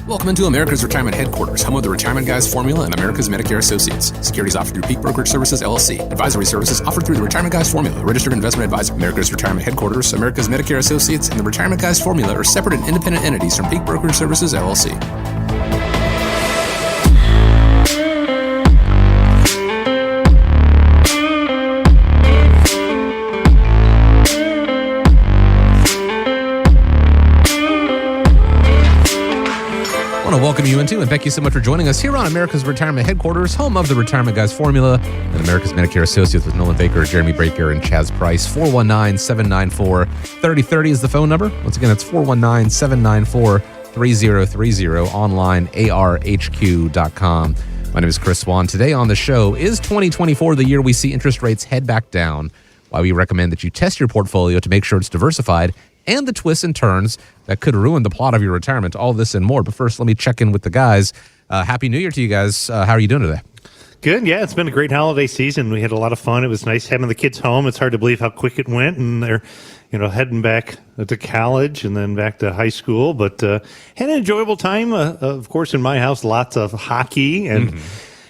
Welcome into America's Retirement Headquarters, home of the Retirement Guys Formula and America's Medicare Associates. Securities offered through Peak Brokerage Services, LLC. Advisory services offered through the Retirement Guys Formula, registered investment advisor. America's Retirement Headquarters, America's Medicare Associates, and the Retirement Guys Formula are separate and independent entities from Peak Brokerage Services, LLC. Welcome you into, and thank you so much for joining us here on America's Retirement Headquarters, home of the Retirement Guys Formula and America's Medicare Associates with Nolan Baker, Jeremy Breaker, and Chaz Price. 419-794-3030 is the phone number. Once again, it's 419-794-3030, online, arhq.com. My name is Chris Swan. Today on the show, is 2024 the year we see interest rates head back down? Why we recommend that you test your portfolio to make sure it's diversified, and the twists and turns that could ruin the plot of your retirement. All this and more. But first, let me check in with the guys. Happy New Year to you guys. How are you doing today? Good. Yeah, it's been a great holiday season. We had a lot of fun. It was nice having the kids home. It's hard to believe how quick it went, and they're, heading back to college and then back to high school. But had an enjoyable time. Of course, in my house, lots of hockey and.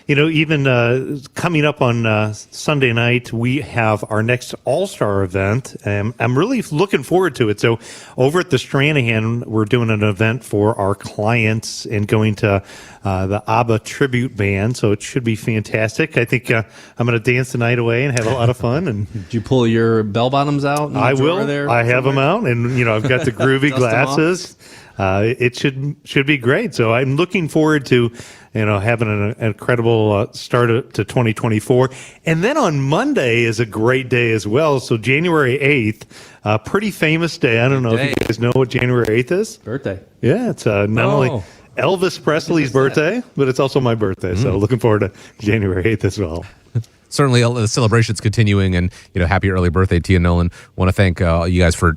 Even coming up on Sunday night, we have our next All-Star event. I'm really looking forward to it. So over at the Stranahan, we're doing an event for our clients and going to the ABBA tribute band. So it should be fantastic. I think I'm going to dance the night away and have a lot of fun. And did you pull your bell bottoms out? I will. There I have them out, and I've got the groovy glasses. It should be great. So I'm looking forward to having an incredible start to 2024. And then on Monday is a great day as well. So January 8th, a pretty famous day. I don't know if you guys know what January 8th is. Birthday. Yeah, it's not only Elvis Presley's birthday, but it's also my birthday. So looking forward to January 8th as well. Certainly, the celebration's continuing, and happy early birthday to you, Nolan. Want to thank you guys for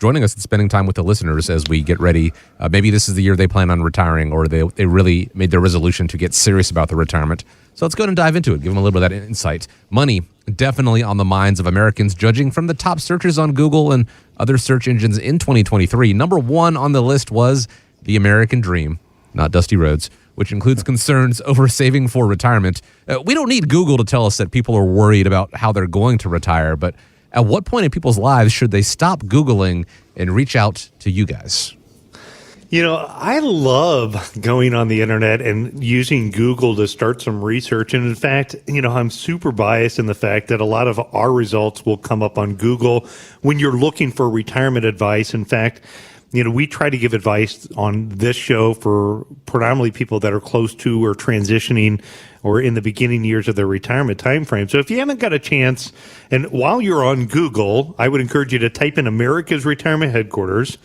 joining us and spending time with the listeners as we get ready. Maybe this is the year they plan on retiring, or they really made their resolution to get serious about their retirement. So let's go ahead and dive into it, give them a little bit of that insight. Money, definitely on the minds of Americans, judging from the top searches on Google and other search engines in 2023. Number one on the list was the American dream, not Dusty Rhodes, which includes concerns over saving for retirement. We don't need Google to tell us that people are worried about how they're going to retire, but at what point in people's lives should they stop Googling and reach out to you guys? I love going on the internet and using Google to start some research. And in fact, I'm super biased in the fact that a lot of our results will come up on Google when you're looking for retirement advice. In fact, we try to give advice on this show for predominantly people that are close to or transitioning or in the beginning years of their retirement time frame. So if you haven't got a chance, and while you're on Google, I would encourage you to type in America's Retirement Headquarters.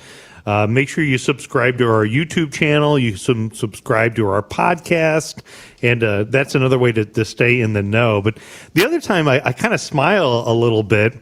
Make sure you subscribe to our YouTube channel. You subscribe to our podcast. And that's another way to stay in the know. But the other time I kind of smile a little bit.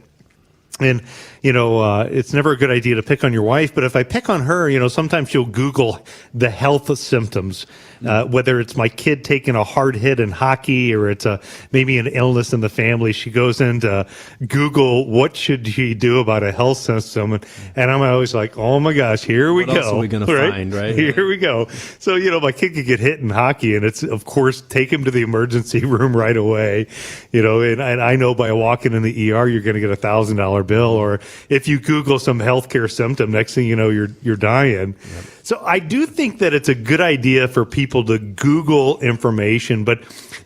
And, it's never a good idea to pick on your wife, but if I pick on her, sometimes she'll Google the health symptoms, whether it's my kid taking a hard hit in hockey or it's maybe an illness in the family. She goes into Google, what should she do about a health symptom? And I'm always like, oh my gosh, here we go. What else are we going to find, right? Here we go. So, my kid could get hit in hockey, and it's, of course, take him to the emergency room right away. And I know by walking in the ER, you're going to get a $1,000 bill, or if you Google some healthcare symptom, next thing you know, you're dying. Yep. So I do think that it's a good idea for people to Google information, but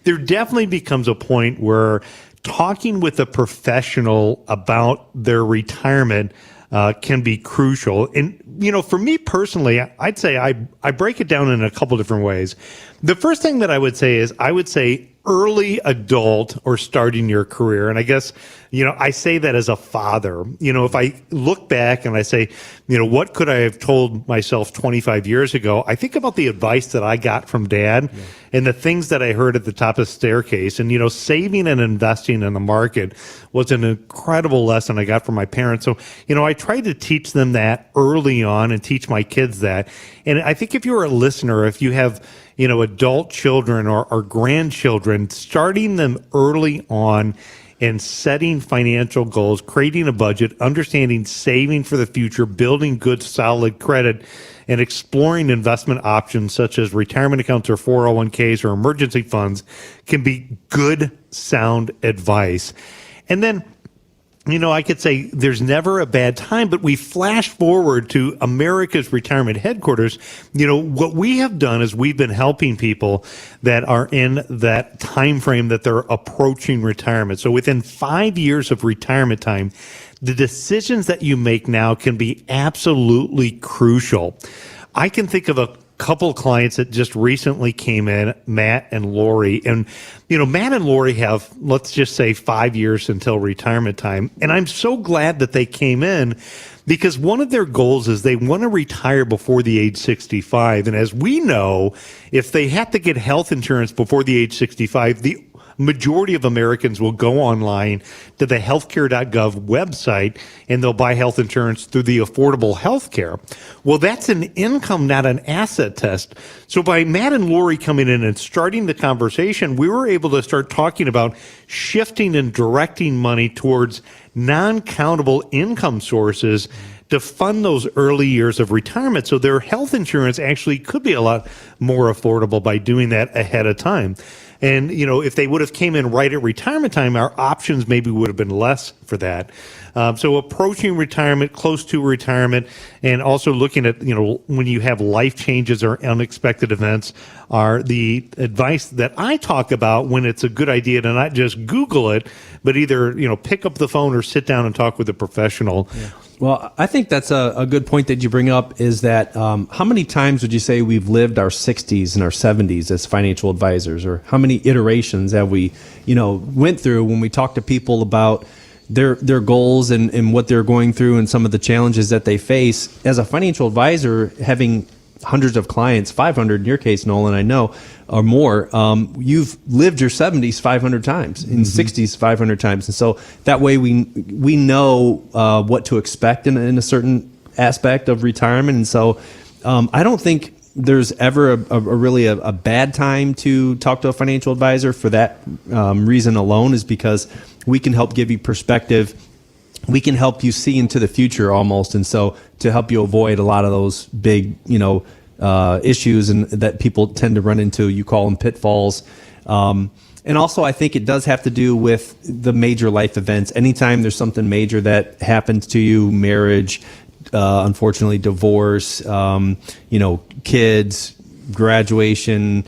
there definitely becomes a point where talking with a professional about their retirement can be crucial. And, for me personally, I'd say I break it down in a couple different ways. The first thing that I would say is early adult or starting your career. And I guess, I say that as a father. If I look back and I say, what could I have told myself 25 years ago? I think about the advice that I got from Dad and the things that I heard at the top of the staircase. And, saving and investing in the market was an incredible lesson I got from my parents. So, I tried to teach them that early on and teach my kids that. And I think if you're a listener, if you have, adult children or grandchildren, starting them early on and setting financial goals, creating a budget, understanding saving for the future, building good, solid credit, and exploring investment options such as retirement accounts or 401ks or emergency funds can be good, sound advice. And then, I could say there's never a bad time, but we flash forward to America's Retirement Headquarters. What we have done is we've been helping people that are in that time frame that they're approaching retirement. So within 5 years of retirement time, the decisions that you make now can be absolutely crucial. I can think of a couple clients that just recently came in, Matt and Lori. And, Matt and Lori have, let's just say, 5 years until retirement time. And I'm so glad that they came in because one of their goals is they want to retire before the age 65. And as we know, if they have to get health insurance before the age 65, the majority of Americans will go online to the healthcare.gov website and they'll buy health insurance through the Affordable Health Care. Well, that's an income, not an asset test. So by Matt and Lori coming in and starting the conversation, we were able to start talking about shifting and directing money towards non-countable income sources to fund those early years of retirement. So their health insurance actually could be a lot more affordable by doing that ahead of time. And, if they would have came in right at retirement time, our options maybe would have been less for that. So approaching retirement, close to retirement, and also looking at, when you have life changes or unexpected events are the advice that I talk about when it's a good idea to not just Google it, but either, pick up the phone or sit down and talk with a professional. Yeah. Well, I think that's a good point that you bring up is that how many times would you say we've lived our 60s and our 70s as financial advisors, or how many iterations have we, went through when we talk to people about their goals and what they're going through and some of the challenges that they face as a financial advisor, having hundreds of clients, 500 in your case, Nolan, I know, or more. You've lived your 70s 500 times, in 60s 500 times. And so that way we know what to expect in a certain aspect of retirement. And so I don't think there's ever really a bad time to talk to a financial advisor for that reason alone, is because we can help give you perspective. We can help you see into the future almost. And so to help you avoid a lot of those big, issues and that people tend to run into, you call them pitfalls. And also I think it does have to do with the major life events. Anytime there's something major that happens to you, marriage, unfortunately divorce, kids, graduation,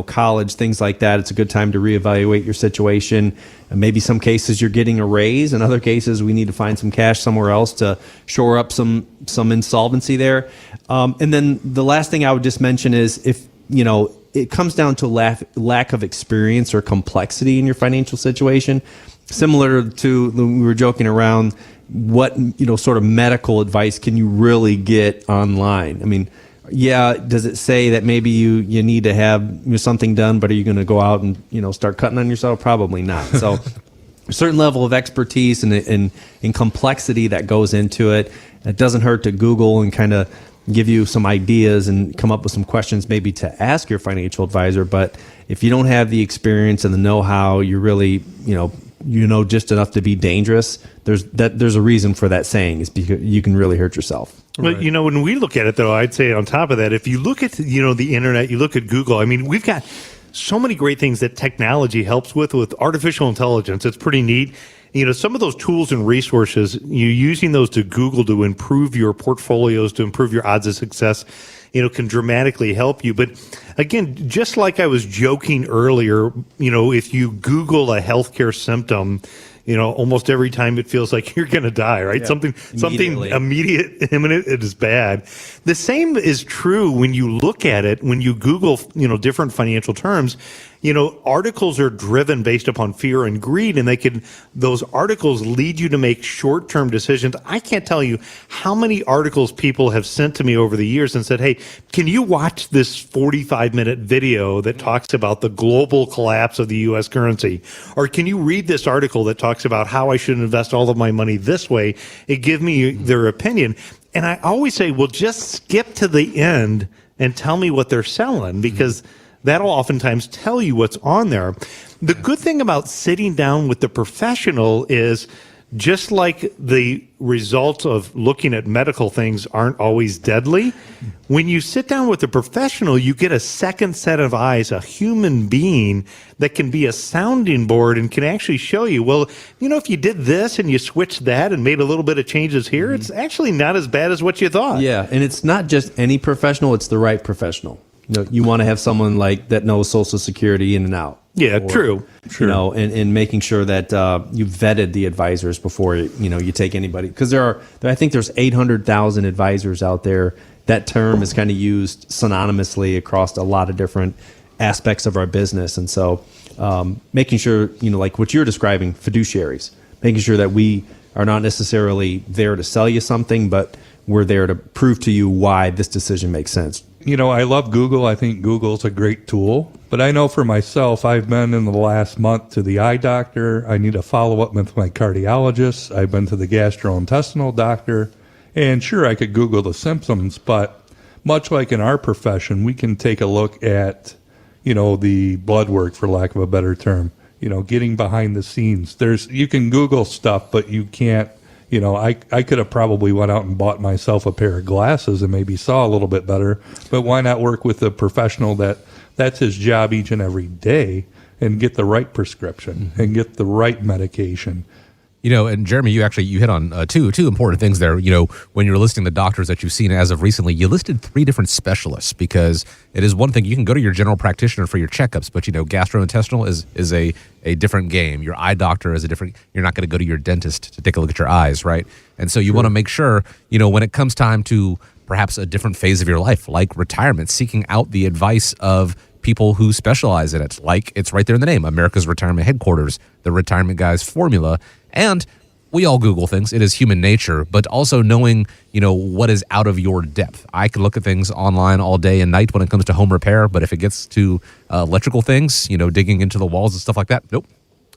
college, things like that, it's a good time to reevaluate your situation. And maybe some cases you're getting a raise. In other cases, we need to find some cash somewhere else to shore up some insolvency there. And then the last thing I would just mention is if, it comes down to lack of experience or complexity in your financial situation, similar to when we were joking around, what, sort of medical advice can you really get online? I mean, yeah, does it say that maybe you need to have something done, but are you going to go out and start cutting on yourself? Probably not. So a certain level of expertise and complexity that goes into it. It doesn't hurt to Google and kind of give you some ideas and come up with some questions maybe to ask your financial advisor. But if you don't have the experience and the know-how, you're really just enough to be dangerous. There's a reason for that saying, is because you can really hurt yourself. But, when we look at it, though, I'd say on top of that, if you look at, the internet, you look at Google, I mean, we've got so many great things that technology helps with artificial intelligence. It's pretty neat. Some of those tools and resources, you using those to Google to improve your portfolios, to improve your odds of success, can dramatically help you. But again, just like I was joking earlier, if you Google a healthcare symptom, almost every time it feels like you're going to die, right? Yeah. Something immediate, imminent, it is bad. The same is true when you look at it, when you Google, different financial terms. Articles are driven based upon fear and greed, and those articles lead you to make short-term decisions. I can't tell you how many articles people have sent to me over the years and said, hey, can you watch this 45-minute video that talks about the global collapse of the U.S. currency? Or can you read this article that talks about how I should invest all of my money this way? It gives me their opinion. And I always say, well, just skip to the end and tell me what they're selling, because that'll oftentimes tell you what's on there. The good thing about sitting down with the professional is, just like the results of looking at medical things aren't always deadly, when you sit down with a professional, you get a second set of eyes, a human being that can be a sounding board and can actually show you, well, if you did this and you switched that and made a little bit of changes here, it's actually not as bad as what you thought. Yeah, and it's not just any professional, it's the right professional. You want to have someone like that knows Social Security in and out. Yeah, true. And making sure that you've vetted the advisors before you take anybody, because I think there's 800,000 advisors out there. That term is kind of used synonymously across a lot of different aspects of our business, and so making sure like what you're describing, fiduciaries, making sure that we are not necessarily there to sell you something, but we're there to prove to you why this decision makes sense. I love Google. I think Google's a great tool. But I know for myself, I've been in the last month to the eye doctor. I need a follow-up with my cardiologist. I've been to the gastrointestinal doctor. And sure, I could Google the symptoms, but much like in our profession, we can take a look at, the blood work, for lack of a better term, getting behind the scenes. You can Google stuff, but you can't. I could have probably went out and bought myself a pair of glasses and maybe saw a little bit better, but why not work with a professional that's his job each and every day and get the right prescription and get the right medication? And Jeremy, you hit on two important things there. When you're listing the doctors that you've seen as of recently, you listed 3 different specialists, because it is one thing, you can go to your general practitioner for your checkups, but gastrointestinal is a different game. Your eye doctor is a different. You're not going to go to your dentist to take a look at your eyes, right? And so you want to make sure, when it comes time to perhaps a different phase of your life, like retirement, seeking out the advice of people who specialize in it, like it's right there in the name, America's Retirement Headquarters, the Retirement Guys formula. And we all Google things. It is human nature, but also knowing, what is out of your depth. I can look at things online all day and night when it comes to home repair, but if it gets to electrical things, digging into the walls and stuff like that, nope.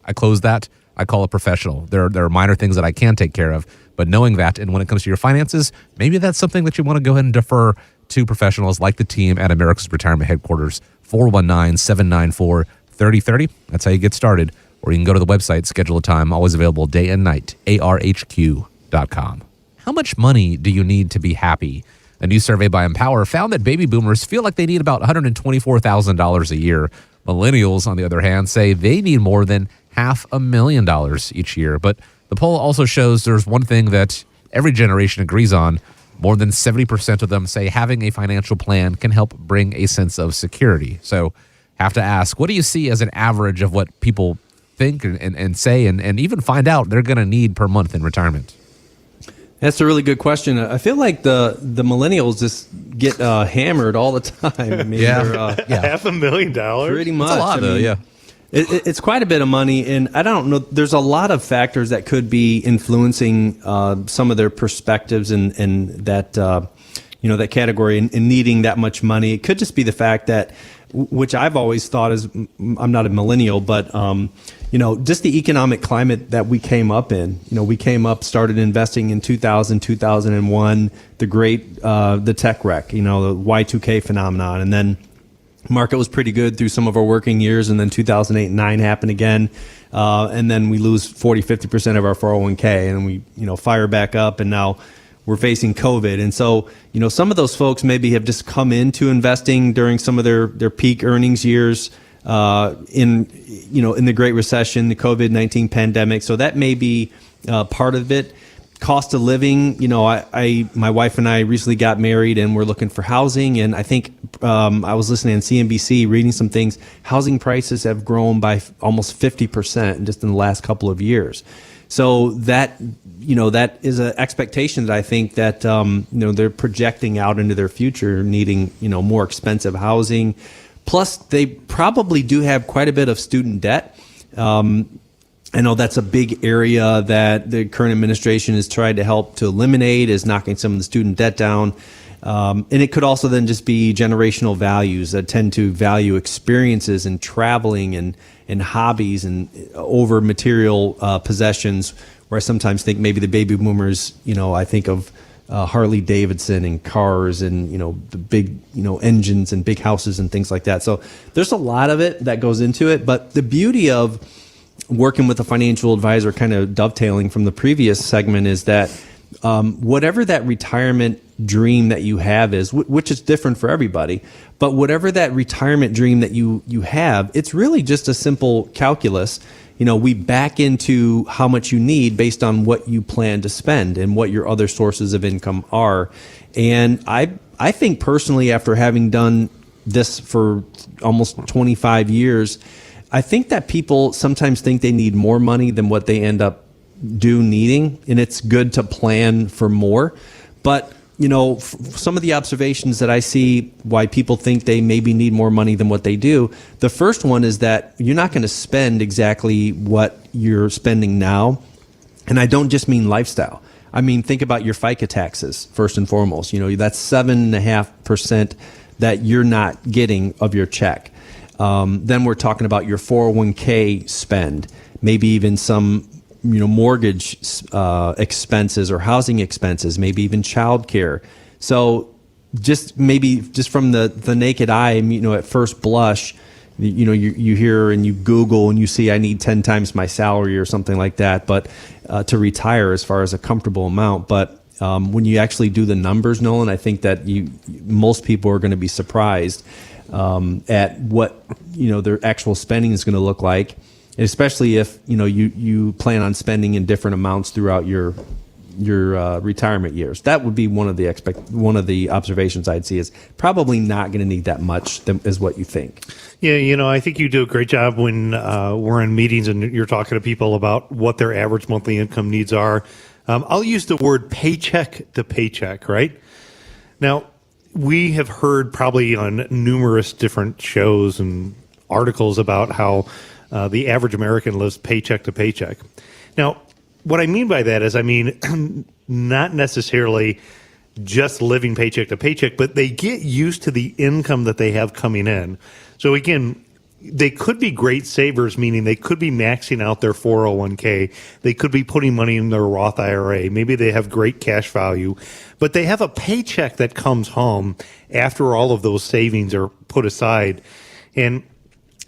I close that. I call a professional. There are minor things that I can take care of, but knowing that, and when it comes to your finances, maybe that's something that you want to go ahead and defer to professionals like the team at America's Retirement Headquarters. 419-794-3030. That's how you get started. Or you can go to the website, schedule a time, always available day and night, arhq.com. How much money do you need to be happy? A new survey by Empower found that baby boomers feel like they need about $124,000 a year. Millennials, on the other hand, say they need more than $500,000 each year. But the poll also shows there's one thing that every generation agrees on. More than 70% of them say having a financial plan can help bring a sense of security. So have to ask, what do you see as an average of what people think and say and even find out they're going to need per month in retirement? That's a really good question. I feel like the millennials just get hammered all the time. I mean, $500,000? Pretty much. That's a lot, though, yeah. It's quite a bit of money, and I don't know. There's a lot of factors that could be influencing some of their perspectives and that that category and needing that much money. It could just be the fact that, which I've always thought is, I'm not a millennial, but just the economic climate that we came up in. Started investing in 2000, 2001, the tech wreck, the Y2K phenomenon, and then market was pretty good through some of our working years, and then 2008 and 9 happened again, and then we lose 40-50% of our 401k, and we fire back up, and now we're facing COVID. And so some of those folks maybe have just come into investing during some of their peak earnings years in the Great Recession, the COVID-19 pandemic. So that may be part of it. Cost of living, my wife and I recently got married and we're looking for housing. And I think I was listening on CNBC, reading some things. Housing prices have grown by almost 50% just in the last couple of years. So that is an expectation that I think that they're projecting out into their future, needing more expensive housing. Plus, they probably do have quite a bit of student debt. I know that's a big area that the current administration has tried to help to eliminate, is knocking some of the student debt down. And it could also then just be generational values that tend to value experiences and traveling and hobbies and over material possessions, where I sometimes think maybe the baby boomers, I think of Harley Davidson and cars and, the big, engines and big houses and things like that. So there's a lot of it that goes into it. But the beauty of working with a financial advisor, kind of dovetailing from the previous segment, is that whatever that retirement dream that you have is, which is different for everybody, but whatever that retirement dream that you have, it's really just a simple calculus. We back into how much you need based on what you plan to spend and what your other sources of income are. And I think personally, after having done this for almost 25 years, I think that people sometimes think they need more money than what they end up needing. And it's good to plan for more. But some of the observations that I see why people think they maybe need more money than what they do. The first one is that you're not going to spend exactly what you're spending now. And I don't just mean lifestyle. I mean, think about your FICA taxes first and foremost. That's 7.5% that you're not getting of your check. Then we're talking about your 401k spend, maybe even some mortgage expenses or housing expenses, maybe even childcare. So just from the naked eye, at first blush, you hear and you Google and you see I need 10 times my salary or something like that, but to retire as far as a comfortable amount. But when you actually do the numbers, Nolan, I think that most people are going to be surprised at what their actual spending is going to look like. Especially if you plan on spending in different amounts throughout your retirement years. That would be one of the observations I'd see is probably not going to need that much as what you think. Yeah, I think you do a great job when we're in meetings and you're talking to people about what their average monthly income needs are. I'll use the word paycheck to paycheck, right? Now, we have heard probably on numerous different shows and articles about how the average American lives paycheck to paycheck. Now, what I mean by that is, not necessarily just living paycheck to paycheck, but they get used to the income that they have coming in. So again, they could be great savers, meaning they could be maxing out their 401k. They could be putting money in their Roth IRA. Maybe they have great cash value, but they have a paycheck that comes home after all of those savings are put aside. And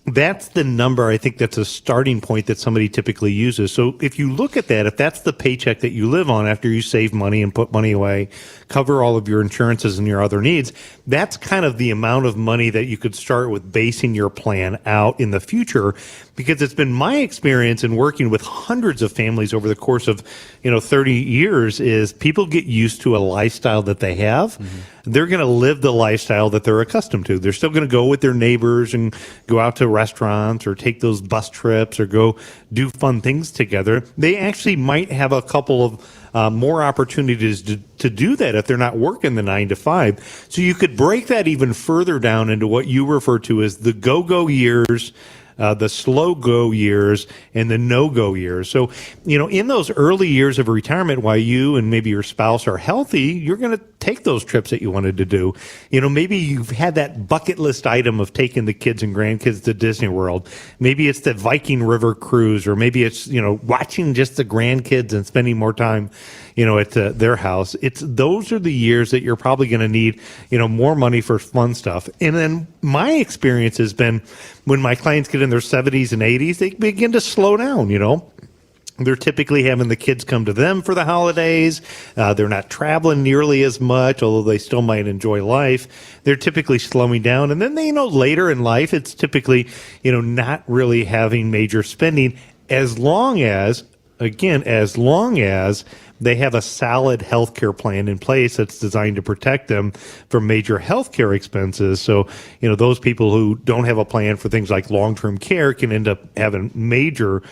that's the number, I think that's a starting point that somebody typically uses. So if you look at that, if that's the paycheck that you live on after you save money and put money away, cover all of your insurances and your other needs, that's kind of the amount of money that you could start with basing your plan out in the future. Because it's been my experience in working with hundreds of families over the course of 30 years is people get used to a lifestyle that they have. Mm-hmm. They're going to live the lifestyle that they're accustomed to. They're still going to go with their neighbors and go out to restaurants or take those bus trips or go do fun things together. They actually might have a couple of more opportunities to do that if they're not working the 9 to 5. So you could break that even further down into what you refer to as the go-go years, the slow go years, and the no go years. So, in those early years of retirement, while you and maybe your spouse are healthy, you're going to take those trips that you wanted to do. Maybe you've had that bucket list item of taking the kids and grandkids to Disney World. Maybe it's the Viking River cruise, or maybe it's, watching just the grandkids and spending more time, at their house. Those are the years that you're probably going to need, more money for fun stuff. And then my experience has been when my clients get in their 70s and 80s, they begin to slow down, They're typically having the kids come to them for the holidays. They're not traveling nearly as much, although they still might enjoy life. They're typically slowing down. And then later in life, it's typically, not really having major spending as long as they have a solid healthcare plan in place that's designed to protect them from major healthcare expenses. So, those people who don't have a plan for things like long-term care can end up having major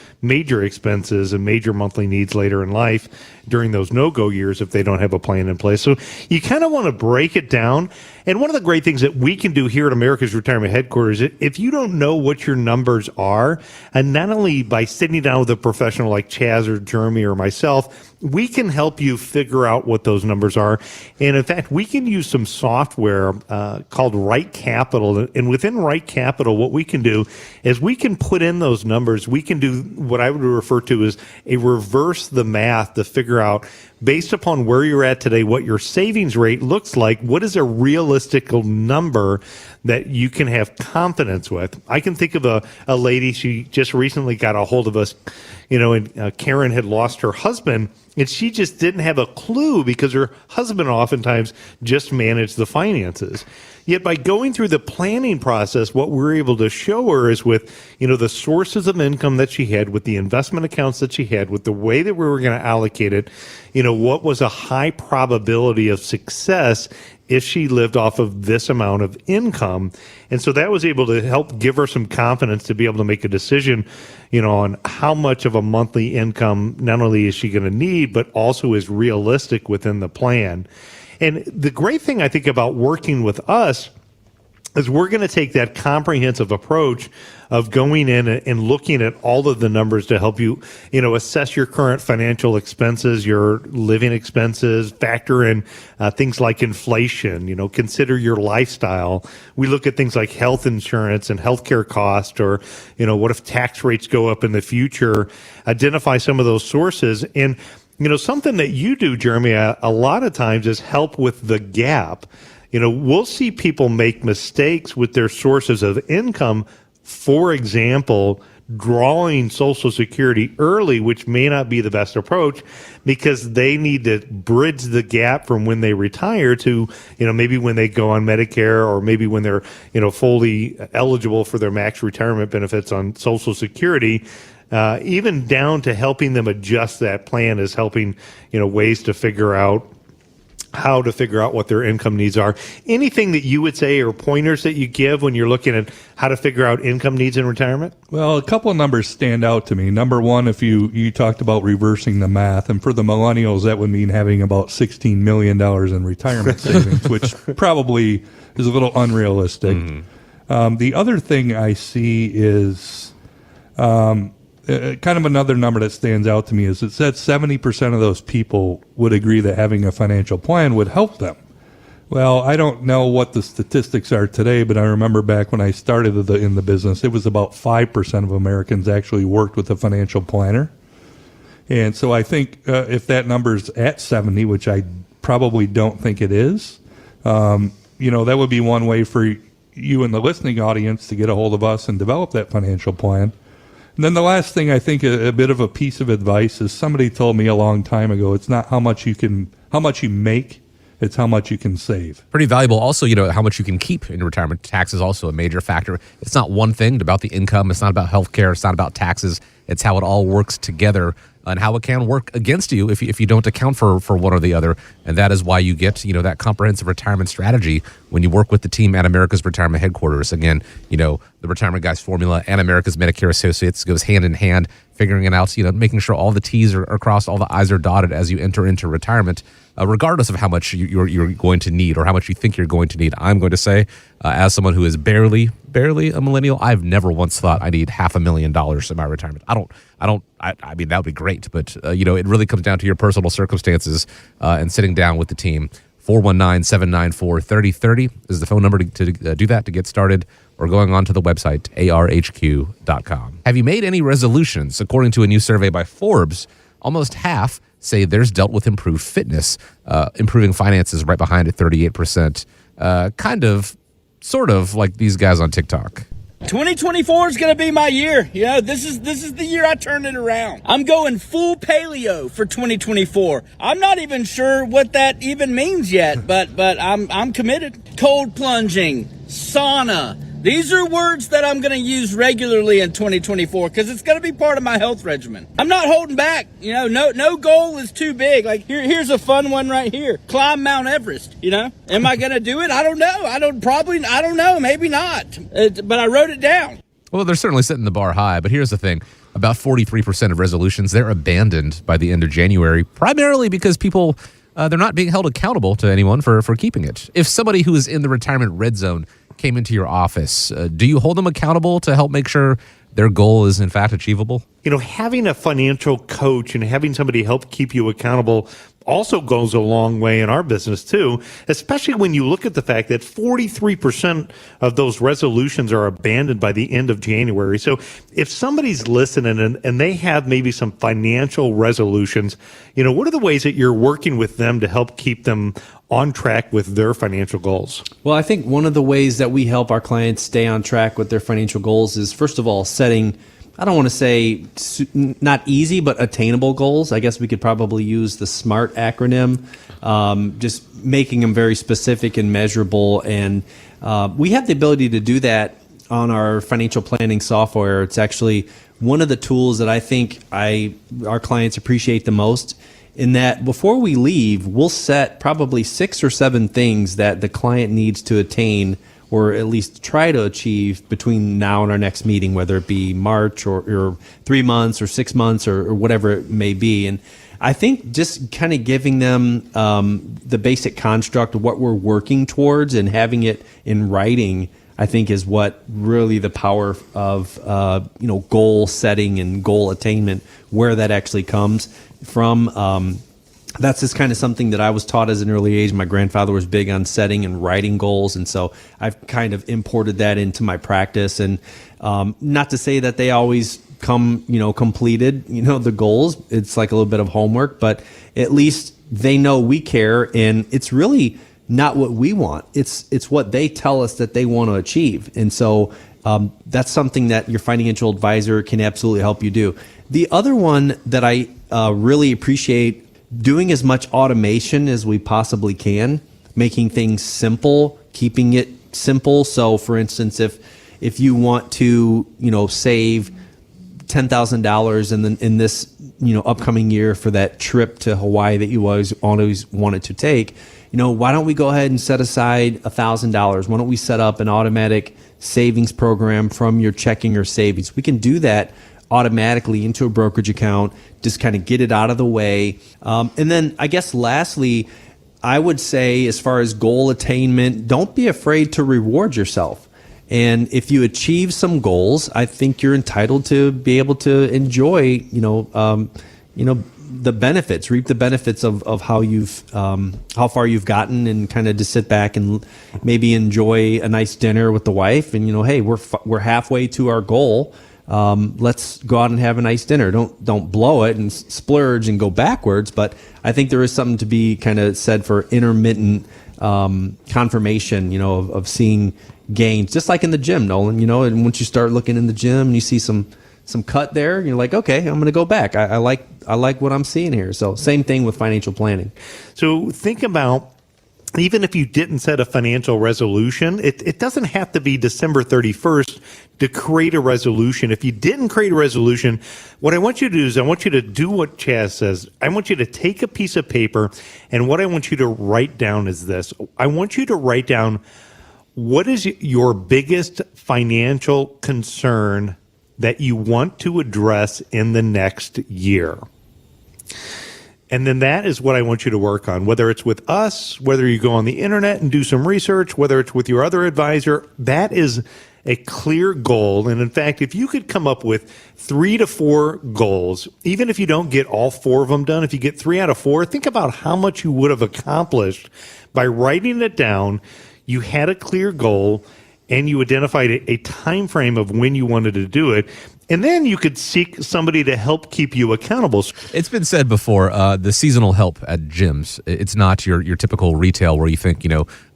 expenses and major monthly needs later in life during those no-go years if they don't have a plan in place. So you kind of want to break it down And one of the great things that we can do here at America's Retirement Headquarters, if you don't know what your numbers are, and not only by sitting down with a professional like Chaz or Jeremy or myself, we can help you figure out what those numbers are. And in fact, we can use some software called Right Capital. And within Right Capital, what we can do is we can put in those numbers. We can do what I would refer to as a reverse the math to figure out, based upon where you're at today, what your savings rate looks like. What is a realistic number that you can have confidence with? I can think of a lady, she just recently got a hold of us, and Karen had lost her husband, and she just didn't have a clue because her husband oftentimes just managed the finances. Yet by going through the planning process, what we're able to show her is with, the sources of income that she had, with the investment accounts that she had, with the way that we were going to allocate it, what was a high probability of success if she lived off of this amount of income. And so that was able to help give her some confidence to be able to make a decision, on how much of a monthly income not only is she going to need, but also is realistic within the plan. And the great thing I think about working with us is we're going to take that comprehensive approach of going in and looking at all of the numbers to help you, assess your current financial expenses, your living expenses, factor in things like inflation, consider your lifestyle. We look at things like health insurance and healthcare costs, or, what if tax rates go up in the future, identify some of those sources. And, something that you do, Jeremy, a lot of times is help with the gap. We'll see people make mistakes with their sources of income. For example, drawing Social Security early, which may not be the best approach because they need to bridge the gap from when they retire to, maybe when they go on Medicare, or maybe when they're, fully eligible for their max retirement benefits on Social Security. Even down to helping them adjust that plan is helping, ways to figure out how to figure out what their income needs are. Anything that you would say or pointers that you give when you're looking at how to figure out income needs in retirement? Well, a couple of numbers stand out to me. Number one, if you talked about reversing the math, and for the millennials, that would mean having about $16 million in retirement savings, which probably is a little unrealistic. The other thing I see is kind of another number that stands out to me is it said 70% of those people would agree that having a financial plan would help them. Well, I don't know what the statistics are today, but I remember back when I started in the business, it was about 5% of Americans actually worked with a financial planner. And so I think if that number's at 70, which I probably don't think it is, that would be one way for you and the listening audience to get a hold of us and develop that financial plan. And then the last thing, I think a bit of a piece of advice is somebody told me a long time ago, it's not how much you make, it's how much you can save. Pretty valuable. Also, how much you can keep in retirement. Tax is also a major factor. It's not one thing about the income. It's not about healthcare. It's not about taxes. It's how it all works together and how it can work against you if you don't account for one or the other. And that is why you get, that comprehensive retirement strategy when you work with the team at America's Retirement Headquarters. Again, the Retirement Guys formula and America's Medicare Associates goes hand in hand, figuring it out, making sure all the T's are crossed, all the I's are dotted as you enter into retirement, regardless of how much you're going to need or how much you think you're going to need. I'm going to say, as someone who is barely a millennial, I've never once thought I need $500,000 in my retirement. I mean, that would be great, but it really comes down to your personal circumstances and sitting down with the team. 419-794-3030 is the phone number to do that, to get started, or going on to the website, arhq.com. Have you made any resolutions? According to a new survey by Forbes, almost half say theirs dealt with improved fitness, improving finances right behind at 38%. Sort of like these guys on TikTok. 2024 is going to be my year. This is the year I turn it around. I'm going full paleo for 2024. I'm not even sure what that even means yet, but I'm committed. Cold plunging, sauna. These are words that I'm going to use regularly in 2024 because it's going to be part of my health regimen. I'm not holding back. No goal is too big. Like here's a fun one right here. Climb Mount Everest. Am I going to do it? I don't know. I don't know. Maybe not. But I wrote it down. Well, they're certainly setting the bar high. But here's the thing. About 43% of resolutions, they're abandoned by the end of January, primarily because people they're not being held accountable to anyone for keeping it. If somebody who is in the retirement red zone came into your office, do you hold them accountable to help make sure their goal is in fact achievable? Having a financial coach and having somebody help keep you accountable also goes a long way in our business too, especially when you look at the fact that 43% of those resolutions are abandoned by the end of January. So if somebody's listening and they have maybe some financial resolutions, what are the ways that you're working with them to help keep them on track with their financial goals? Well, I think one of the ways that we help our clients stay on track with their financial goals is, first of all, setting, I don't want to say not easy, but attainable goals. I guess we could probably use the SMART acronym, just making them very specific and measurable. And we have the ability to do that on our financial planning software. It's actually one of the tools that I think our clients appreciate the most, in that before we leave, we'll set probably 6 or 7 things that the client needs to attain, or at least try to achieve, between now and our next meeting, whether it be March or 3 months or 6 months or whatever it may be. And I think just kind of giving them the basic construct of what we're working towards and having it in writing, I think, is what really the power of goal setting and goal attainment, where that actually comes from. That's just kind of something that I was taught as an early age. My grandfather was big on setting and writing goals, and so I've kind of imported that into my practice. And not to say that they always come, completed, the goals. It's like a little bit of homework, but at least they know we care, and it's really not what we want. It's what they tell us that they want to achieve. And so that's something that your financial advisor can absolutely help you do. The other one that I really appreciate, doing as much automation as we possibly can, making things simple, keeping it simple. So for instance, if you want to, save $10,000 in this, upcoming year for that trip to Hawaii that you always wanted to take, why don't we go ahead and set aside $1,000? Why don't we set up an automatic savings program from your checking or savings? We can do that automatically into a brokerage account, just kind of get it out of the way. And then I guess lastly, I would say, as far as goal attainment, don't be afraid to reward yourself. And if you achieve some goals, I think you're entitled to be able to enjoy, the benefits, reap the benefits of how far you've gotten, and kind of just sit back and maybe enjoy a nice dinner with the wife. And hey, we're halfway to our goal. Let's go out and have a nice dinner. Don't blow it and splurge and go backwards. But I think there is something to be kind of said for intermittent confirmation, of seeing gains, just like in the gym, Nolan. And once you start looking in the gym and you see some cut there, you're like, okay, I'm going to go back. I like what I'm seeing here. So same thing with financial planning. So think about, even if you didn't set a financial resolution, it doesn't have to be December 31st to create a resolution. If you didn't create a resolution, what I want you to do is I want you to do what Chaz says. I want you to take a piece of paper, and what I want you to write down is this. I want you to write down, what is your biggest financial concern that you want to address in the next year? And then that is what I want you to work on, whether it's with us, whether you go on the internet and do some research, whether it's with your other advisor. That is a clear goal. And in fact, if you could come up with 3 to 4 goals, even if you don't get all 4 of them done, if you get 3 out of 4, think about how much you would have accomplished by writing it down. You had a clear goal, and you identified a time frame of when you wanted to do it. And then you could seek somebody to help keep you accountable. It's been said before, the seasonal help at gyms, it's not your typical retail where you think,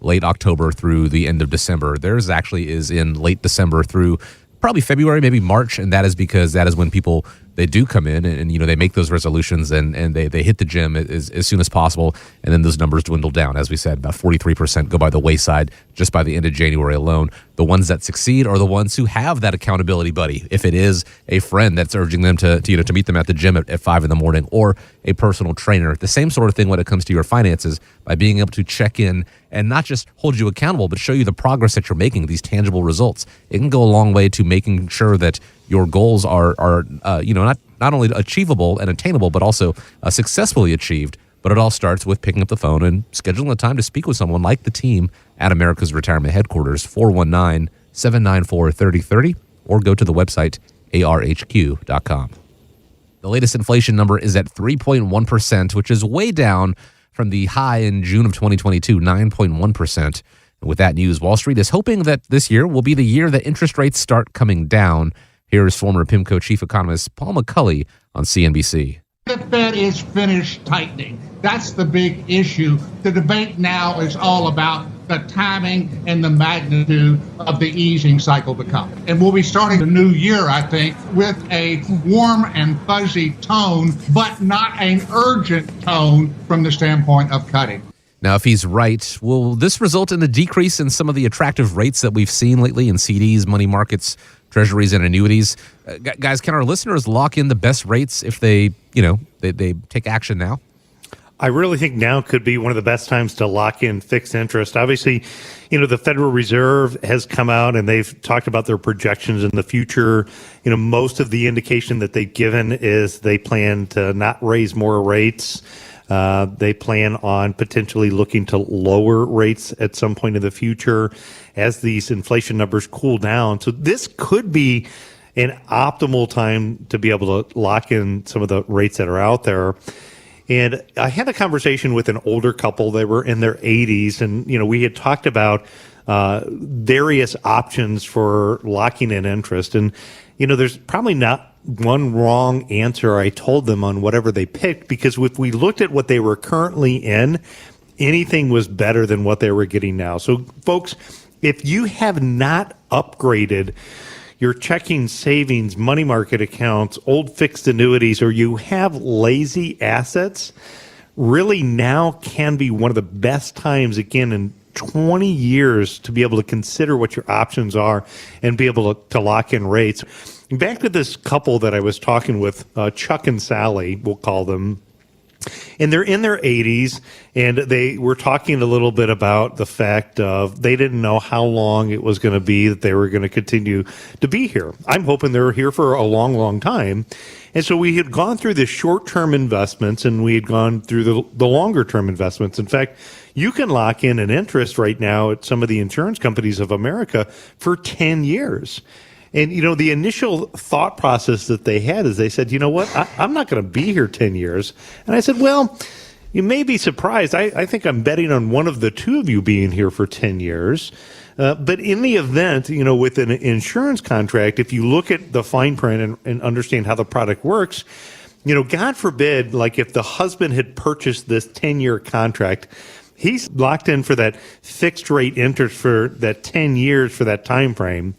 late October through the end of December. Theirs actually is in late December through probably February, maybe March. And that is because that is when people, they do come in and they make those resolutions and they hit the gym as soon as possible. And then those numbers dwindle down. As we said, about 43% go by the wayside just by the end of January alone. The ones that succeed are the ones who have that accountability buddy. If it is a friend that's urging them to meet them at the gym at 5 in the morning, or a personal trainer, the same sort of thing when it comes to your finances, by being able to check in and not just hold you accountable, but show you the progress that you're making, these tangible results. It can go a long way to making sure that your goals are not only achievable and attainable, but also successfully achieved But it all starts with picking up the phone and scheduling a time to speak with someone like the team at America's Retirement Headquarters, 419-794-3030, or go to the website arhq.com. The latest inflation number is at 3.1%, which is way down from the high in June of 2022, 9.1%. And with that news, Wall Street is hoping that this year will be the year that interest rates start coming down. Here is former PIMCO chief economist Paul McCulley on CNBC. The Fed is finished tightening. That's the big issue. The debate now is all about the timing and the magnitude of the easing cycle to come. And we'll be starting the new year, I think, with a warm and fuzzy tone, but not an urgent tone from the standpoint of cutting. Now, if he's right, will this result in a decrease in some of the attractive rates that we've seen lately in CDs, money markets, treasuries, and annuities? Guys, can our listeners lock in the best rates if they take action now? I really think now could be one of the best times to lock in fixed interest. Obviously, the Federal Reserve has come out and they've talked about their projections in the future. Most of the indication that they've given is they plan to not raise more rates. They plan on potentially looking to lower rates at some point in the future as these inflation numbers cool down. So this could be an optimal time to be able to lock in some of the rates that are out there. And I had a conversation with an older couple. They were in their 80s, and we had talked about various options for locking in interest. And there's probably not one wrong answer I told them on whatever they picked, because if we looked at what they were currently in, anything was better than what they were getting now. So, folks, if you have not upgraded your checking, savings, money market accounts, old fixed annuities, or you have lazy assets, really now can be one of the best times, again, in 20 years to be able to consider what your options are and be able to lock in rates. Back to this couple that I was talking with, Chuck and Sally, we'll call them. And they're in their 80s, and they were talking a little bit about the fact of they didn't know how long it was going to be that they were going to continue to be here. I'm hoping they're here for a long, long time. And so we had gone through the short-term investments, and we had gone through the longer-term investments. In fact, you can lock in an interest right now at some of the insurance companies of America for 10 years. And, the initial thought process that they had is they said, I'm not going to be here 10 years. And I said, well, you may be surprised. I think I'm betting on one of the two of you being here for 10 years. But in the event, with an insurance contract, if you look at the fine print and understand how the product works, God forbid, like if the husband had purchased this 10-year contract, he's locked in for that fixed rate interest for that 10 years for that time frame.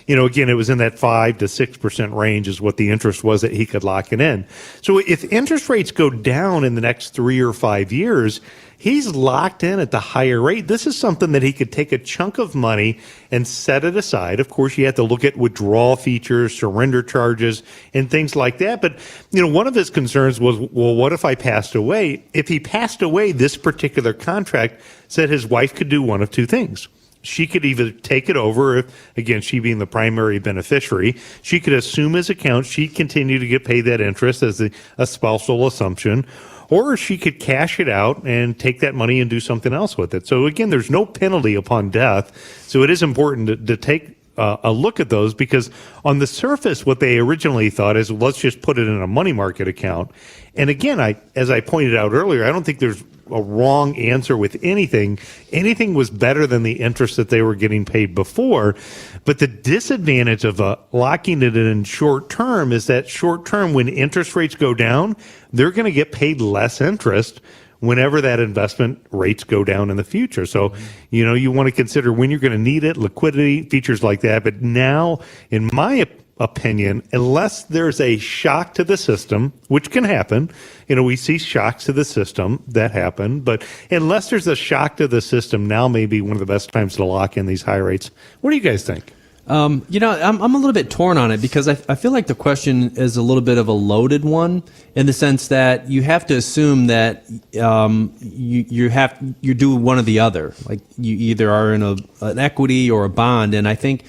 Again, it was in that 5 to 6% range is what the interest was that he could lock it in. So if interest rates go down in the next 3 or 5 years, he's locked in at the higher rate. This is something that he could take a chunk of money and set it aside. Of course, you have to look at withdrawal features, surrender charges, and things like that. But, one of his concerns was, well, what if I passed away? If he passed away, this particular contract said his wife could do one of two things. She could either take it over, if, again, she being the primary beneficiary. She could assume his account. She'd continue to get paid that interest as a spousal assumption. Or she could cash it out and take that money and do something else with it. So, again, there's no penalty upon death. So it is important to take a look at those, because on the surface, what they originally thought is, let's just put it in a money market account. And, again, as I pointed out earlier, I don't think there's a wrong answer with anything. Anything was better than the interest that they were getting paid before. But the disadvantage of locking it in short term is that short term, when interest rates go down, they're going to get paid less interest whenever that investment rates go down in the future. So, you want to consider when you're going to need it, liquidity, features like that. But now, in my opinion, unless there's a shock to the system, which can happen, we see shocks to the system that happen, but unless there's a shock to the system, now may be one of the best times to lock in these high rates. What do you guys think? I'm a little bit torn on it, because I feel like the question is a little bit of a loaded one, in the sense that you have to assume that you do one or the other. Like, you either are in an equity or a bond, and I think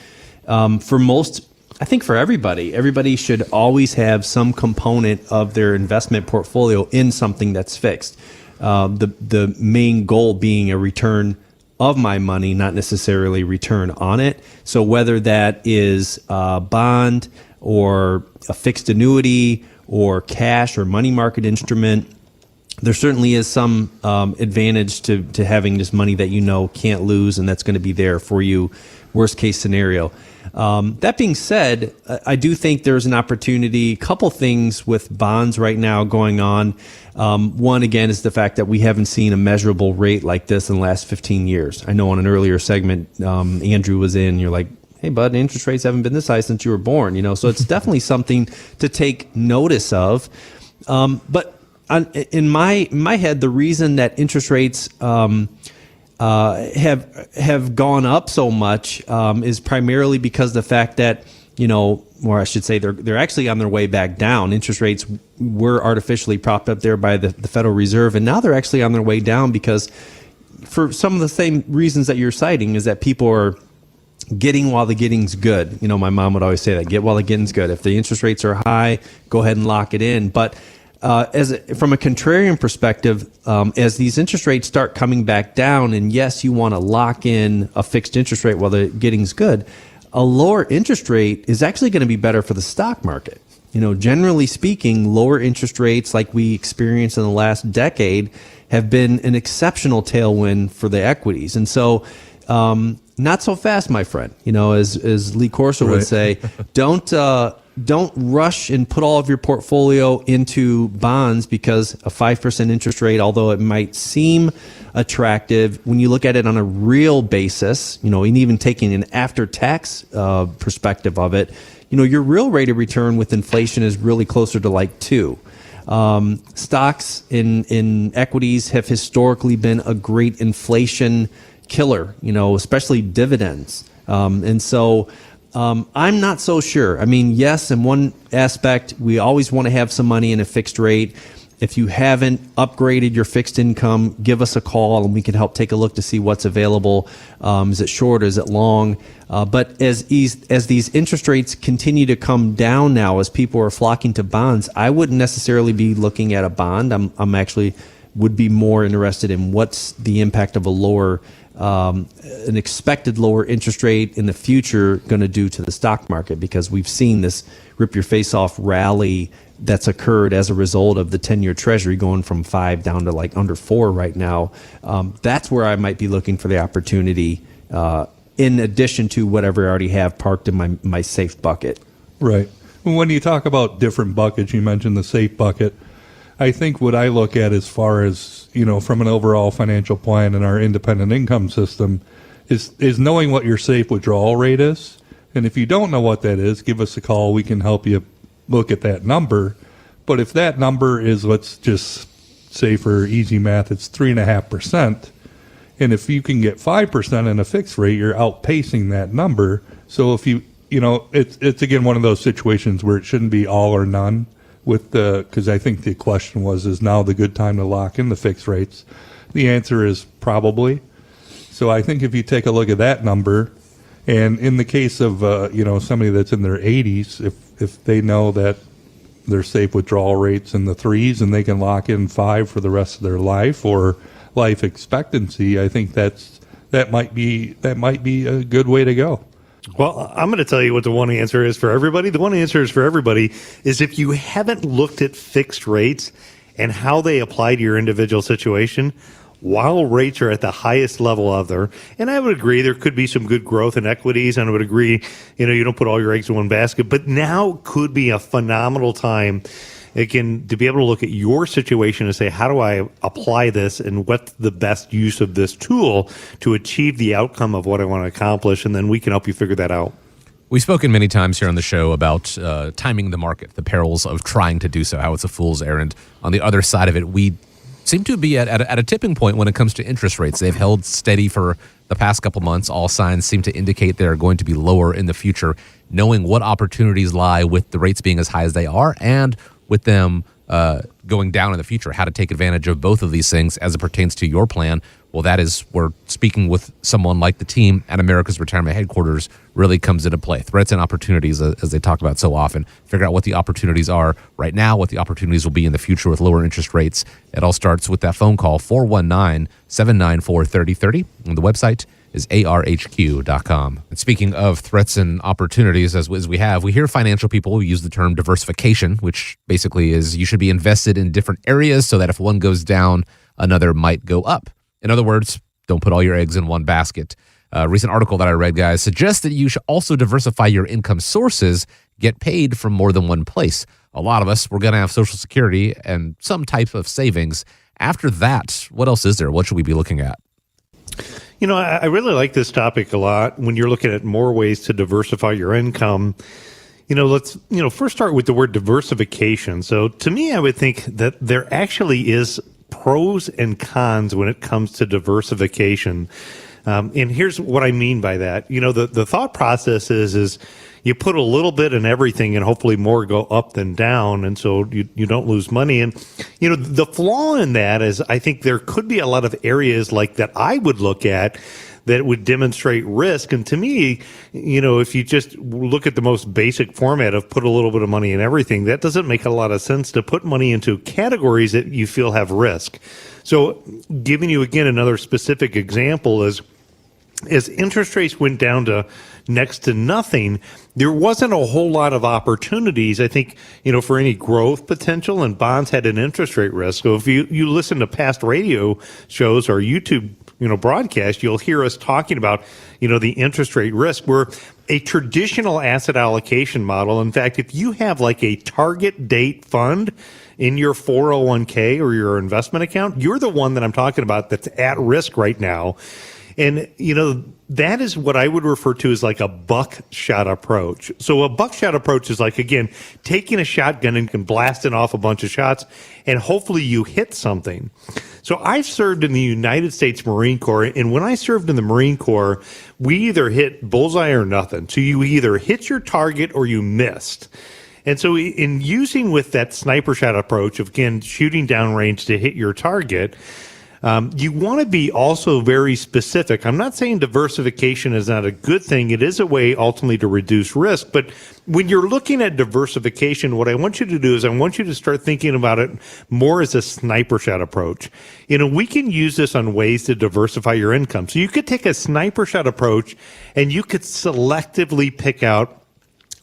for everybody should always have some component of their investment portfolio in something that's fixed. the main goal being a return of my money, not necessarily return on it. So whether that is a bond or a fixed annuity or cash or money market instrument, there certainly is some advantage to having this money that you know can't lose and that's going to be there for you, worst case scenario. That being said, I do think there's an opportunity, couple things with bonds right now going on. One, again, is the fact that we haven't seen a measurable rate like this in the last 15 years. I know on an earlier segment, Andrew was in, you're like, hey, bud, interest rates haven't been this high since you were born, so it's definitely something to take notice of. But in my head, the reason that interest rates have gone up so much is primarily because the fact that, or I should say they're actually on their way back down. Interest rates were artificially propped up there by the Federal Reserve, and now they're actually on their way down because for some of the same reasons that you're citing is that people are getting while the getting's good. My mom would always say that, get while the getting's good. If the interest rates are high, go ahead and lock it in. But from a contrarian perspective, as these interest rates start coming back down, and yes, you want to lock in a fixed interest rate while the getting's good, a lower interest rate is actually going to be better for the stock market. Generally speaking, lower interest rates like we experienced in the last decade have been an exceptional tailwind for the equities. And so, not so fast, my friend. As Lee Corso would say, don't rush and put all of your portfolio into bonds because a 5% interest rate, although it might seem attractive, when you look at it on a real basis, and even taking an after-tax perspective of it, your real rate of return with inflation is really closer to like 2. Stocks in equities have historically been a great inflation killer, especially dividends. And so I'm not so sure. I mean, yes, in one aspect, we always want to have some money in a fixed rate. If you haven't upgraded your fixed income, give us a call and we can help take a look to see what's available. Is it short? Is it long? But as these interest rates continue to come down now, as people are flocking to bonds, I wouldn't necessarily be looking at a bond. I'm actually would be more interested in what's the impact of an expected lower interest rate in the future going to do to the stock market, because we've seen this rip your face off rally that's occurred as a result of the 10-year treasury going from 5 down to like under 4 right now. That's where I might be looking for the opportunity in addition to whatever I already have parked in my safe bucket. Right. When you talk about different buckets, you mentioned the safe bucket. I think what I look at as far as, from an overall financial plan in our independent income system is knowing what your safe withdrawal rate is. And if you don't know what that is, give us a call. We can help you look at that number. But if that number is, let's just say for easy math, it's 3.5%. And if you can get 5% in a fixed rate, you're outpacing that number. So if it's again one of those situations where it shouldn't be all or none. Because I think the question was, is now the good time to lock in the fixed rates? The answer is probably. So I think if you take a look at that number, and in the case of somebody that's in their 80s, if they know that their safe withdrawal rates in the 3s and they can lock in 5 for the rest of their life or life expectancy, I think that might be a good way to go. Well, I'm going to tell you what the one answer is for everybody. The one answer is for everybody is if you haven't looked at fixed rates and how they apply to your individual situation, while rates are at the highest level of there, and I would agree there could be some good growth in equities, and I would agree, you don't put all your eggs in one basket, but now could be a phenomenal time to be able to look at your situation and say, how do I apply this and what's the best use of this tool to achieve the outcome of what I want to accomplish? And then we can help you figure that out. We've spoken many times here on the show about timing the market, the perils of trying to do so, how it's a fool's errand. On the other side of it, we seem to be at a tipping point when it comes to interest rates. They've held steady for the past couple months. All signs seem to indicate they're going to be lower in the future. Knowing what opportunities lie with the rates being as high as they are and with them going down in the future, how to take advantage of both of these things as it pertains to your plan. Well, that is where speaking with someone like the team at America's Retirement Headquarters really comes into play. Threats and opportunities, as they talk about so often. Figure out what the opportunities are right now, what the opportunities will be in the future with lower interest rates. It all starts with that phone call, 419-794-3030. And the website is arhq.com. And speaking of threats and opportunities, as we hear financial people use the term diversification, which basically is you should be invested in different areas so that if one goes down, another might go up. In other words, don't put all your eggs in one basket. A recent article that I read, guys, suggests that you should also diversify your income sources, get paid from more than one place. A lot of us, we're going to have Social Security and some type of savings. After that, what else is there? What should we be looking at? You know, I really like this topic a lot when you're looking at more ways to diversify your income. You know, let's, first start with the word diversification. So to me, I would think that there actually is pros and cons when it comes to diversification. And here's what I mean by that. You know, the thought process is you put a little bit in everything and hopefully more go up than down. And so you don't lose money. And, the flaw in that is I think there could be a lot of areas like that I would look at that would demonstrate risk. And to me, if you just look at the most basic format of put a little bit of money in everything, that doesn't make a lot of sense to put money into categories that you feel have risk. So giving you, again, another specific example is, as interest rates went down to next to nothing, there wasn't a whole lot of opportunities, I think, for any growth potential, and bonds had an interest rate risk. So if you listen to past radio shows or YouTube, broadcast, you'll hear us talking about, the interest rate risk. We're a traditional asset allocation model. In fact, if you have like a target date fund in your 401k or your investment account, you're the one that I'm talking about that's at risk right now. And, that is what I would refer to as like a buckshot approach. So a buckshot approach is like, again, taking a shotgun and blasting off a bunch of shots, and hopefully you hit something. So I've served in the United States Marine Corps, and when I served in the Marine Corps, we either hit bullseye or nothing. So you either hit your target or you missed. And so in using with that sniper shot approach of, again, shooting downrange to hit your target, you want to be also very specific. I'm not saying diversification is not a good thing. It is a way ultimately to reduce risk. But when you're looking at diversification, what I want you to do is I want you to start thinking about it more as a sniper shot approach. We can use this on ways to diversify your income. So you could take a sniper shot approach and you could selectively pick out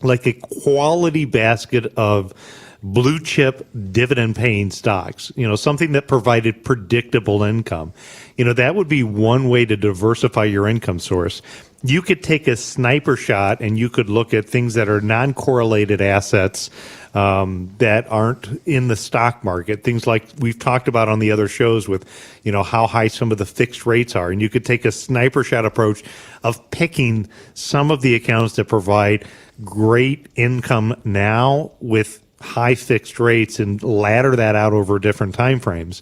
like a quality basket of blue chip dividend paying stocks, something that provided predictable income. That would be one way to diversify your income source. You could take a sniper shot and you could look at things that are non-correlated assets that aren't in the stock market, things like we've talked about on the other shows with, how high some of the fixed rates are. And you could take a sniper shot approach of picking some of the accounts that provide great income now with high fixed rates and ladder that out over different time frames.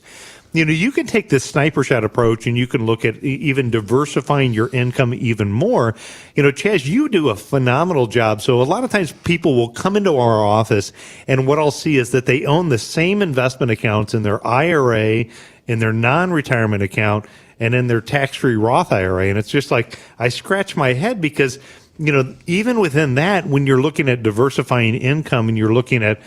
You can take this sniper shot approach and you can look at even diversifying your income even more. Chaz, you do a phenomenal job. So a lot of times people will come into our office and what I'll see is that they own the same investment accounts in their IRA, in their non-retirement account, and in their tax-free Roth IRA. And it's just like, I scratch my head because even within that, when you're looking at diversifying income and you're looking at,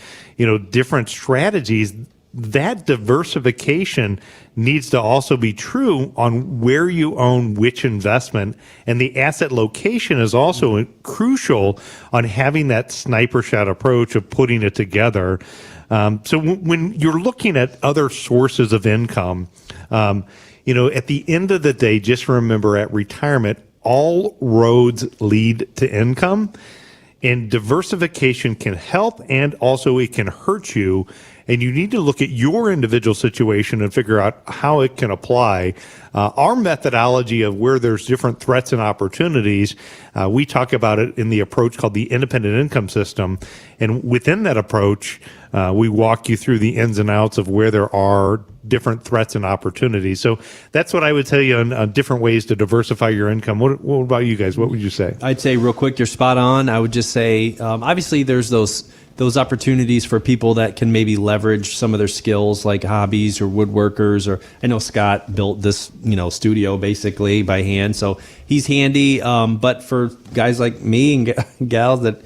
different strategies, that diversification needs to also be true on where you own which investment. And the asset location is also crucial on having that sniper shot approach of putting it together. So when you're looking at other sources of income, at the end of the day, just remember at retirement, all roads lead to income, and diversification can help and also it can hurt you. And you need to look at your individual situation and figure out how it can apply. Our methodology of where there's different threats and opportunities, we talk about it in the approach called the independent income system. And within that approach, we walk you through the ins and outs of where there are different threats and opportunities. So that's what I would tell you on different ways to diversify your income. What about you guys? What would you say? I'd say real quick, you're spot on. I would just say, obviously there's those those opportunities for people that can maybe leverage some of their skills like hobbies or woodworkers, or I know Scott built this, studio basically by hand. So he's handy. But for guys like me and gals that,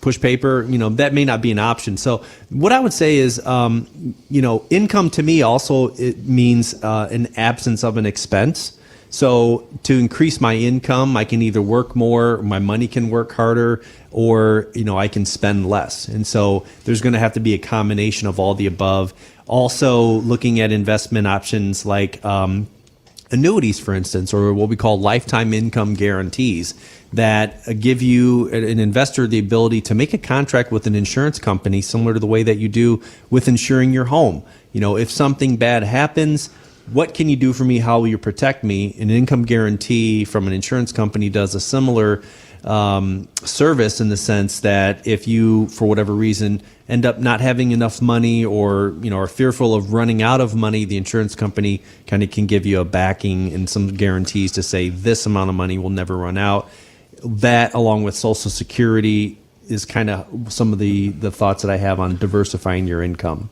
push paper, that may not be an option. So what I would say is, income to me also, it means an absence of an expense. So to increase my income, I can either work more, my money can work harder, or, I can spend less. And so there's going to have to be a combination of all the above. Also looking at investment options like annuities, for instance, or what we call lifetime income guarantees that give you, an investor, the ability to make a contract with an insurance company similar to the way that you do with insuring your home. If something bad happens, what can you do for me? How will you protect me? An income guarantee from an insurance company does a similar service in the sense that if you, for whatever reason, end up not having enough money or, are fearful of running out of money, the insurance company kind of can give you a backing and some guarantees to say this amount of money will never run out. That, along with Social Security, is kind of some of the thoughts that I have on diversifying your income.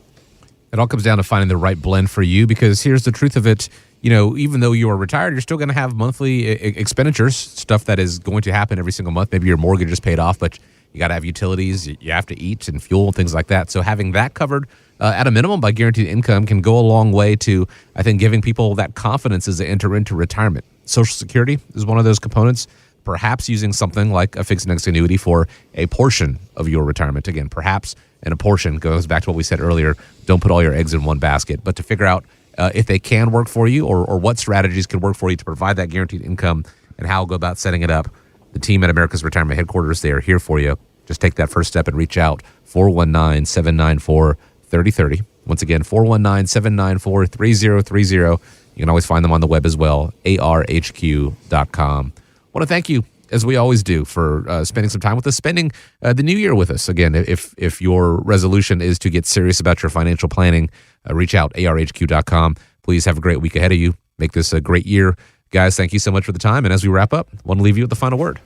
It all comes down to finding the right blend for you, because here's the truth of it. Even though you are retired, you're still going to have monthly expenditures, stuff that is going to happen every single month. Maybe your mortgage is paid off, but you got to have utilities, you have to eat and fuel and things like that. So having that covered at a minimum by guaranteed income can go a long way to, I think, giving people that confidence as they enter into retirement. Social Security is one of those components. Perhaps using something like a fixed index annuity for a portion of your retirement. Again, perhaps, and a portion goes back to what we said earlier. Don't put all your eggs in one basket, but to figure out if they can work for you or what strategies can work for you to provide that guaranteed income and how go about setting it up. The team at America's Retirement Headquarters, they are here for you. Just take that first step and reach out. 419-794-3030. Once again, 419-794-3030. You can always find them on the web as well, arhq.com. I want to thank you, as we always do, for spending some time with us, spending the new year with us. Again, if your resolution is to get serious about your financial planning, reach out, arhq.com. Please have a great week ahead of you. Make this a great year. Guys, thank you so much for the time. And as we wrap up, I want to leave you with the final word.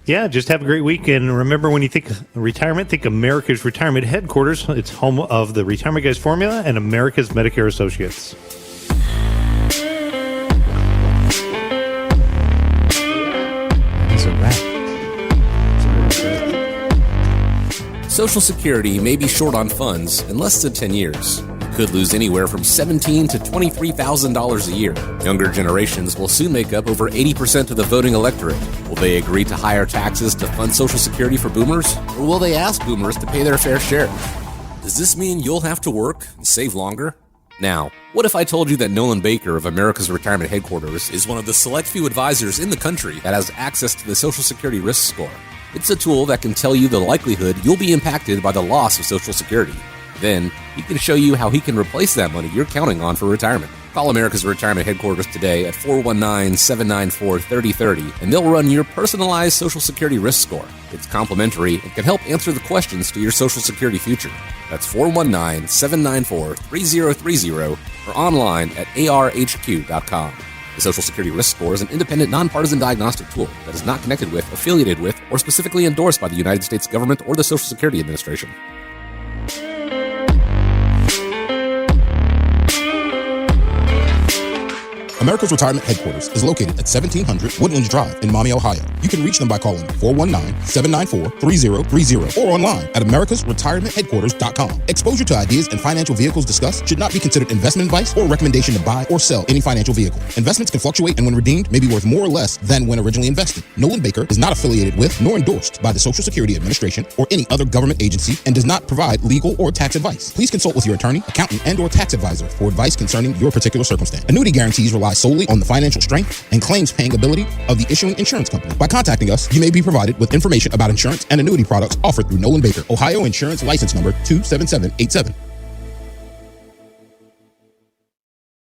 Yeah, just have a great week. And remember, when you think retirement, think America's Retirement Headquarters. It's home of the Retirement Guys Formula and America's Medicare Associates. Social Security may be short on funds in less than 10 years. You could lose anywhere from $17,000 to $23,000 a year. Younger generations will soon make up over 80% of the voting electorate. Will they agree to higher taxes to fund Social Security for boomers? Or will they ask boomers to pay their fair share? Does this mean you'll have to work and save longer? Now, what if I told you that Nolan Baker of America's Retirement Headquarters is one of the select few advisors in the country that has access to the Social Security risk score? It's a tool that can tell you the likelihood you'll be impacted by the loss of Social Security. Then, he can show you how he can replace that money you're counting on for retirement. Call America's Retirement Headquarters today at 419-794-3030, and they'll run your personalized Social Security risk score. It's complimentary and can help answer the questions to your Social Security future. That's 419-794-3030 or online at arhq.com. The Social Security Risk Score is an independent, nonpartisan diagnostic tool that is not connected with, affiliated with, or specifically endorsed by the United States government or the Social Security Administration. America's Retirement Headquarters is located at 1700 Woodlands Drive in Maumee, Ohio. You can reach them by calling 419-794-3030 or online at americasretirementheadquarters.com. Exposure to ideas and financial vehicles discussed should not be considered investment advice or recommendation to buy or sell any financial vehicle. Investments can fluctuate and when redeemed may be worth more or less than when originally invested. Nolan Baker is not affiliated with nor endorsed by the Social Security Administration or any other government agency and does not provide legal or tax advice. Please consult with your attorney, accountant, and or tax advisor for advice concerning your particular circumstance. Annuity guarantees rely solely on the financial strength and claims paying ability of the issuing insurance company. By contacting us, you may be provided with information about insurance and annuity products offered through Nolan Baker, Ohio Insurance License Number 27787.